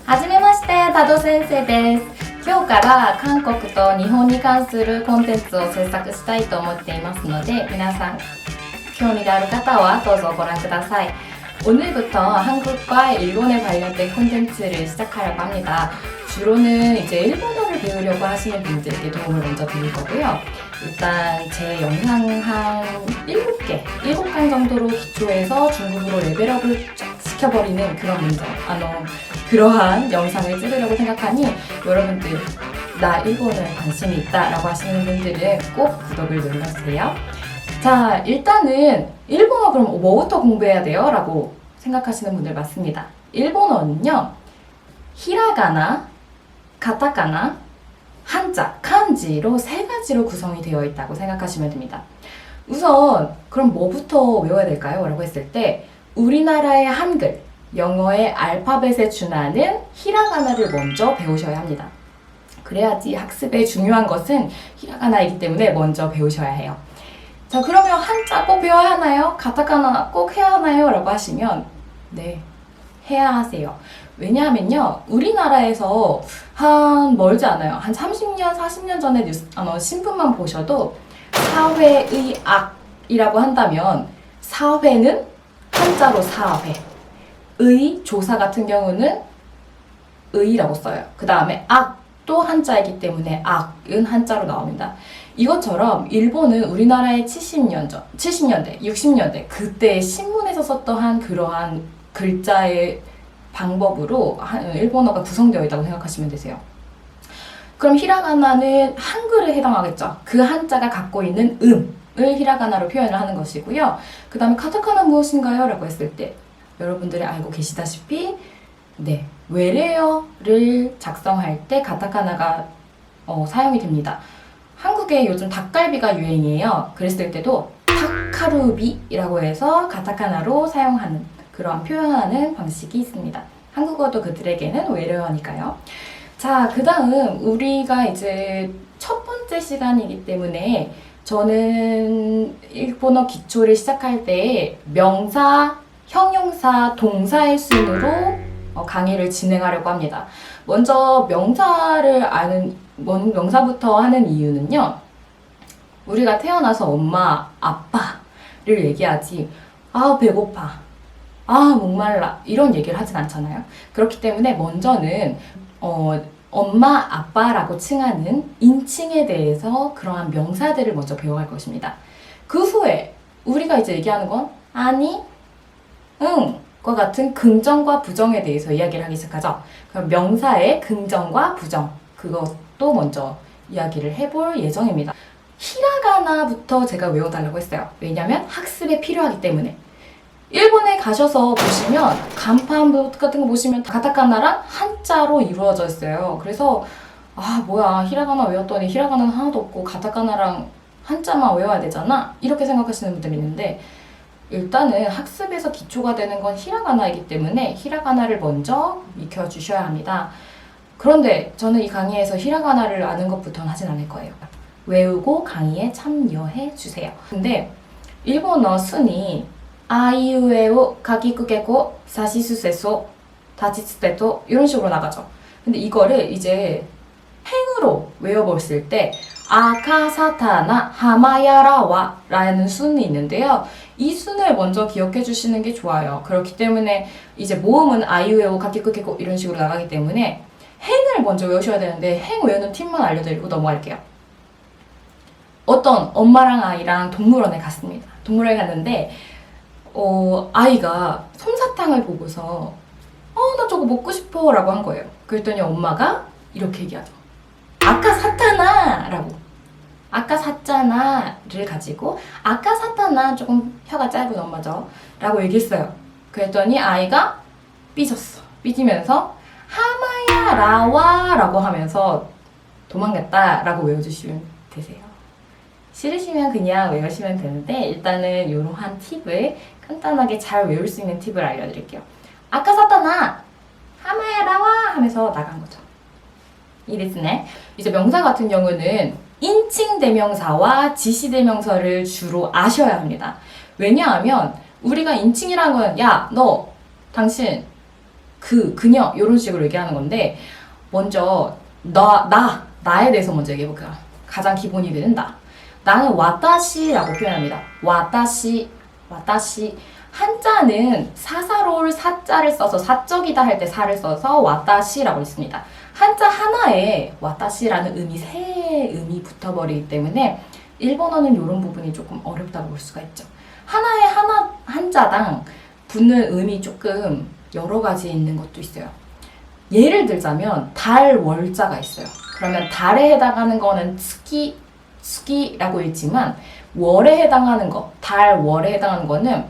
はじめまして、タド先生です。今日から韓国と日本に関するコンテンツを制作したいと思っていますので、皆さん興味がある方はどうぞご覧ください。오늘부터 한국과 일본에 관련된 콘텐츠를 시작하려고 합니다. 주로는 이제 일본어를 배우려고 하시는 분들께 도움을 먼저 드릴 거고요. 일단 제 영상 한 7간 정도로 기초해서 중국어로 레벨업을 쫙 시켜버리는 그러한 영상을 찍으려고 생각하니 여러분들 나 일본에 관심이 있다 라고 하시는 분들은 꼭 구독을 눌러주세요. 자, 일단은 일본어 그럼 뭐부터 공부해야 돼요? 라고 생각하시는 분들 많습니다. 일본어는요, 히라가나, 가타카나, 한자, kan지로 3가지로 구성이 되어 있다고 생각하시면 됩니다. 우선 그럼 뭐부터 외워야 될까요? 라고 했을 때 우리나라의 한글, 영어의 알파벳에 준하는 히라가나를 먼저 배우셔야 합니다. 그래야지 학습에 중요한 것은 히라가나이기 때문에 먼저 배우셔야 해요. 자, 그러면 한자 꼭 배워야 하나요? 가타카나 꼭 해야 하나요? 라고 하시면 네, 해야 하세요. 왜냐하면요, 우리나라에서 멀지 않아요. 한 30년, 40년 전에 신문만 보셔도 사회의 악이라고 한다면 사회는 한자로 사회, 의, 조사 같은 경우는 의라고 써요. 그 다음에 악도 한자이기 때문에 악은 한자로 나옵니다. 이것처럼 일본은 우리나라의 70년대, 60년대 그때 신문에서 썼던 그러한 글자의 방법으로 일본어가 구성되어 있다고 생각하시면 되세요. 그럼 히라가나는 한글에 해당하겠죠. 그 한자가 갖고 있는 음을 히라가나로 표현을 하는 것이고요. 그 다음에 카타카나 무엇인가요? 라고 했을 때 여러분들이 알고 계시다시피 네, 외래어를 작성할 때 카타카나가 사용이 됩니다. 한국에 요즘 닭갈비가 유행이에요. 그랬을 때도 닭카루비라고 해서 가타카나로 사용하는 그러한 표현하는 방식이 있습니다. 한국어도 그들에게는 외래어니까요. 자, 그 다음 우리가 이제 첫 번째 시간이기 때문에 저는 일본어 기초를 시작할 때 명사, 형용사, 동사의 순으로 강의를 진행하려고 합니다. 먼저 명사부터 하는 이유는요, 우리가 태어나서 엄마, 아빠를 얘기하지, 아, 배고파, 아, 목말라, 이런 얘기를 하진 않잖아요. 그렇기 때문에 먼저는, 엄마, 아빠라고 칭하는 인칭에 대해서 그러한 명사들을 먼저 배워갈 것입니다. 그 후에 우리가 이제 얘기하는 건, 아니, 응, 과 같은 긍정과 부정에 대해서 이야기를 하기 시작하죠. 그럼 명사의 긍정과 부정, 그것도 먼저 이야기를 해볼 예정입니다. 히라가나부터 제가 외워달라고 했어요. 왜냐면 학습에 필요하기 때문에. 일본에 가셔서 보시면 간판 같은 거 보시면 가타카나랑 한자로 이루어져 있어요. 그래서 뭐야, 히라가나 외웠더니 히라가나는 하나도 없고 가타카나랑 한자만 외워야 되잖아? 이렇게 생각하시는 분들이 있는데 일단은 학습에서 기초가 되는 건 히라가나이기 때문에 히라가나를 먼저 익혀주셔야 합니다. 그런데 저는 이 강의에서 히라가나를 아는 것부터는 하진 않을 거예요. 외우고 강의에 참여해 주세요. 근데 일본어 순이 아이우에오 가기쿠게고 사시수세소 다치츠테토 이런 식으로 나가죠. 근데 이거를 이제 행으로 외워봤을 때 아카사타나 하마야라와 라는 순이 있는데요. 이 순을 먼저 기억해 주시는 게 좋아요. 그렇기 때문에 이제 모음은 아이우에오 가기쿠게고 이런 식으로 나가기 때문에 행을 먼저 외우셔야 되는데 행 외우는 팁만 알려드리고 넘어갈게요. 어떤 엄마랑 아이랑 동물원에 갔습니다. 동물원에 갔는데 아이가 솜사탕을 보고서 나 저거 먹고 싶어 라고 한 거예요. 그랬더니 엄마가 이렇게 얘기하죠. 아까 샀잖아 라고. 아까 샀잖아를 가지고 아까 샀잖아, 조금 혀가 짧은 엄마죠 라고 얘기했어요. 그랬더니 아이가 삐졌어. 삐지면서 하마야 라와 라고 하면서 도망갔다 라고 외워주시면 되세요. 싫으시면 그냥 외우시면 되는데 일단은 이러한 팁을 간단하게 잘 외울 수 있는 팁을 알려드릴게요. 아까 샀잖아, 하마야 라와 하면서 나간 거죠. 이 됐네. 이제 명사 같은 경우는 인칭 대명사와 지시 대명사를 주로 아셔야 합니다. 왜냐하면 우리가 인칭이라는 건 야, 너, 당신 그녀 이런 식으로 얘기하는 건데 먼저 나에 대해서 먼저 얘기해볼게요. 가장 기본이 되는 나. 나는 와타시라고 표현합니다. 와타시. 한자는 사사로울 사자를 써서 사적이다 할 때 사를 써서 와타시라고 있습니다. 한자 하나에 와타시라는 세 음이 붙어버리기 때문에 일본어는 이런 부분이 조금 어렵다고 볼 수가 있죠. 하나에 한자당 붙는 음이 조금 여러 가지 있는 것도 있어요. 예를 들자면 달, 월자가 있어요. 그러면 달에 해당하는 거는 스기라고 읽지만 월에 해당하는 거, 달, 월에 해당하는 거는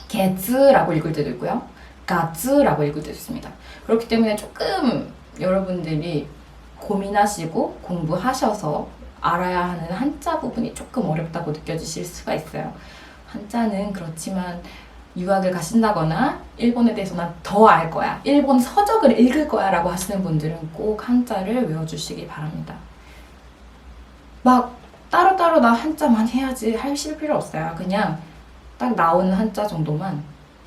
게즈라고 읽을 때도 있고요. 가즈라고 읽을 때도 있습니다. 그렇기 때문에 조금 여러분들이 고민하시고 공부하셔서 알아야 하는 한자 부분이 조금 어렵다고 느껴지실 수가 있어요. 한자는 그렇지만 유학을 가신다거나 일본에 대해서 난 더 알 거야, 일본 서적을 읽을 거야 라고 하시는 분들은 꼭 한자를 외워주시기 바랍니다. 막 따로따로 나 한자만 해야지 하실 필요 없어요. 그냥 딱 나오는 한자 정도만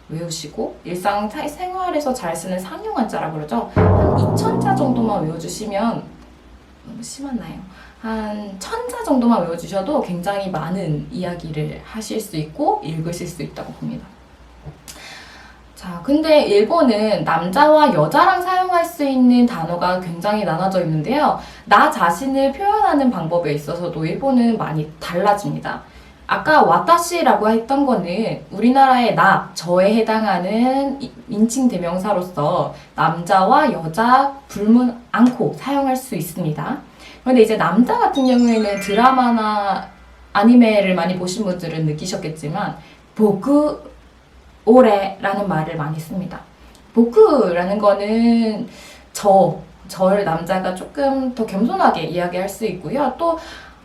외우시고 일상 생활에서 잘 쓰는 상용 한자라고 그러죠. 한 2000자 정도만 외워주시면 너무 심하나요? 한 1000자 정도만 외워주셔도 굉장히 많은 이야기를 하실 수 있고 읽으실 수 있다고 봅니다. 자, 근데 일본은 남자와 여자랑 사용할 수 있는 단어가 굉장히 나눠져 있는데요. 나 자신을 표현하는 방법에 있어서도 일본은 많이 달라집니다. 아까 와타시라고 했던 거는 우리나라의 나, 저에 해당하는 인칭 대명사로서 남자와 여자 불문 않고 사용할 수 있습니다. 그런데 이제 남자 같은 경우에는 드라마나 아니메를 많이 보신 분들은 느끼셨겠지만 보쿠 오레라는 말을 많이 씁니다. 보쿠라는 거는 저를 남자가 조금 더 겸손하게 이야기할 수 있고요. 또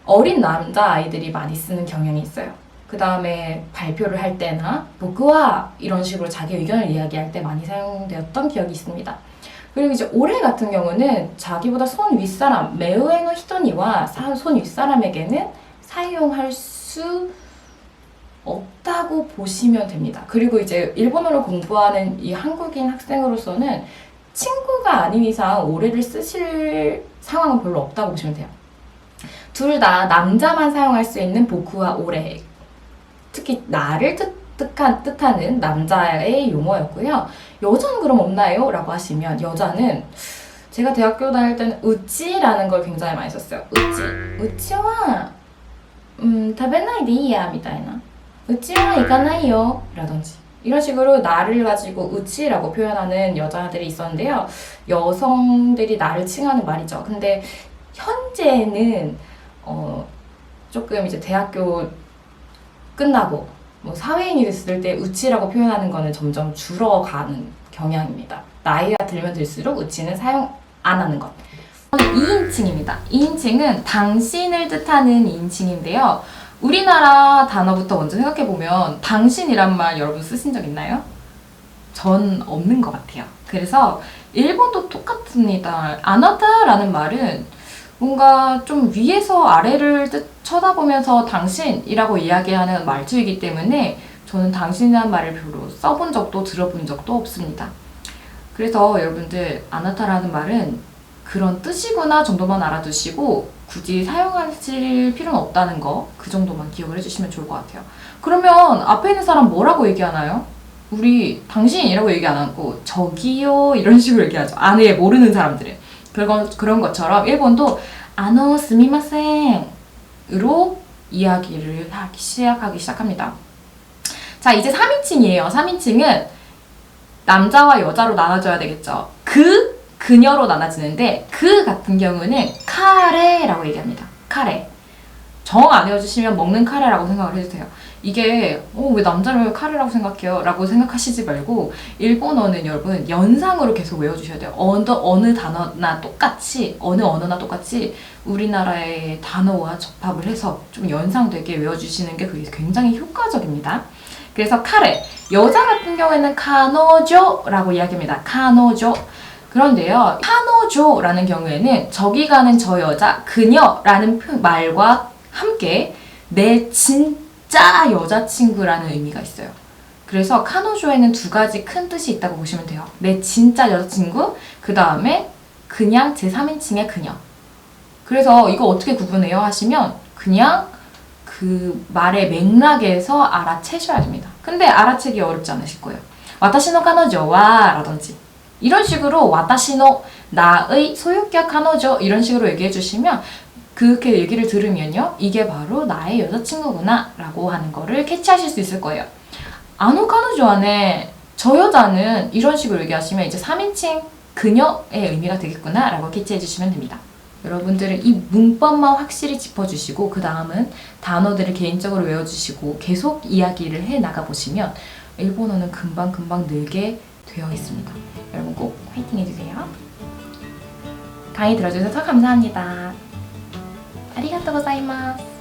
어린 남자아이들이 많이 쓰는 경향이 있어요. 그 다음에 발표를 할 때나 보쿠와 이런 식으로 자기 의견을 이야기할 때 많이 사용되었던 기억이 있습니다. 그리고 이제 오레 같은 경우는 자기보다 손 윗사람, 메우에노 히토니와 손 윗사람에게는 사용할 수 없다고 보시면 됩니다. 그리고 이제 일본어를 공부하는 이 한국인 학생으로서는 친구가 아닌 이상 오래를 쓰실 상황은 별로 없다고 보시면 돼요. 둘 다 남자만 사용할 수 있는 보쿠와 오레, 특히 나를 뜻하는 남자의 용어였고요. 여자는 그럼 없나요? 라고 하시면 여자는 제가 대학교 다닐 때는 우찌라는 걸 굉장히 많이 썼어요. 우찌와 타베나이 데 이야 미타이나 우찌와 이가나이요 라든지 이런 식으로 나를 가지고 우찌라고 표현하는 여자들이 있었는데요. 여성들이 나를 칭하는 말이죠. 근데 현재는 조금 이제 대학교 끝나고 뭐 사회인이 됐을 때 우찌라고 표현하는 거는 점점 줄어가는 경향입니다. 나이가 들면 들수록 우찌는 사용 안 하는 것. 2인칭입니다. 2인칭은 당신을 뜻하는 2인칭인데요. 우리나라 단어부터 먼저 생각해보면 당신이란 말 여러분 쓰신 적 있나요? 전 없는 것 같아요. 그래서 일본도 똑같습니다. 아나타라는 말은 뭔가 좀 위에서 아래를 쳐다보면서 당신이라고 이야기하는 말투이기 때문에 저는 당신이라는 말을 별로 써본 적도 들어본 적도 없습니다. 그래서 여러분들 아나타라는 말은 그런 뜻이구나 정도만 알아두시고 굳이 사용하실 필요는 없다는 거 그 정도만 기억을 해주시면 좋을 것 같아요. 그러면 앞에 있는 사람 뭐라고 얘기하나요? 우리 당신이라고 얘기 안 하고 저기요 이런 식으로 얘기하죠. 아예 모르는 사람들은. 그런 것처럼 일본도 스미마센 으로 이야기를 시작하기 시작합니다. 자, 이제 3인칭이에요. 3인칭은 남자와 여자로 나눠져야 되겠죠. 그녀로 나눠지는데 그 같은 경우는 카레라고 얘기합니다. 카레. 정 안 외워주시면 먹는 카레라고 생각을 해주세요. 이게 왜 남자를 카레라고 생각해요? 라고 생각하시지 말고 일본어는 여러분 연상으로 계속 외워주셔야 돼요. 어느 단어나 똑같이 어느 언어나 똑같이 우리나라의 단어와 접합을 해서 좀 연상되게 외워주시는 게 그게 굉장히 효과적입니다. 그래서 카레, 여자 같은 경우에는 카노조라고 이야기합니다. 카노조. 그런데요, 카노조라는 경우에는 저기 가는 저 여자, 그녀라는 말과 함께 내 진짜 여자친구라는 의미가 있어요. 그래서 카노조에는 두 가지 큰 뜻이 있다고 보시면 돼요. 내 진짜 여자친구, 그 다음에 그냥 제3인칭의 그녀. 그래서 이거 어떻게 구분해요 하시면 그냥 그 말의 맥락에서 알아채셔야 됩니다. 근데 알아채기 어렵지 않으실 거예요. 와타시노 카노조와 라든지 이런 식으로 와타시노 나의 소유격 카노조 이런 식으로 얘기해 주시면 그렇게 얘기를 들으면요 이게 바로 나의 여자친구구나 라고 하는 거를 캐치하실 수 있을 거예요. 아노 카노조 안에 저 여자는 이런 식으로 얘기하시면 이제 3인칭 그녀의 의미가 되겠구나 라고 캐치해 주시면 됩니다. 여러분들은 이 문법만 확실히 짚어주시고 그 다음은 단어들을 개인적으로 외워주시고 계속 이야기를 해 나가보시면 일본어는 금방금방 늘게 되어 있습니다. 여러분 꼭 화이팅 해주세요. 강의 들어주셔서 감사합니다. 아리가또 고자이마스.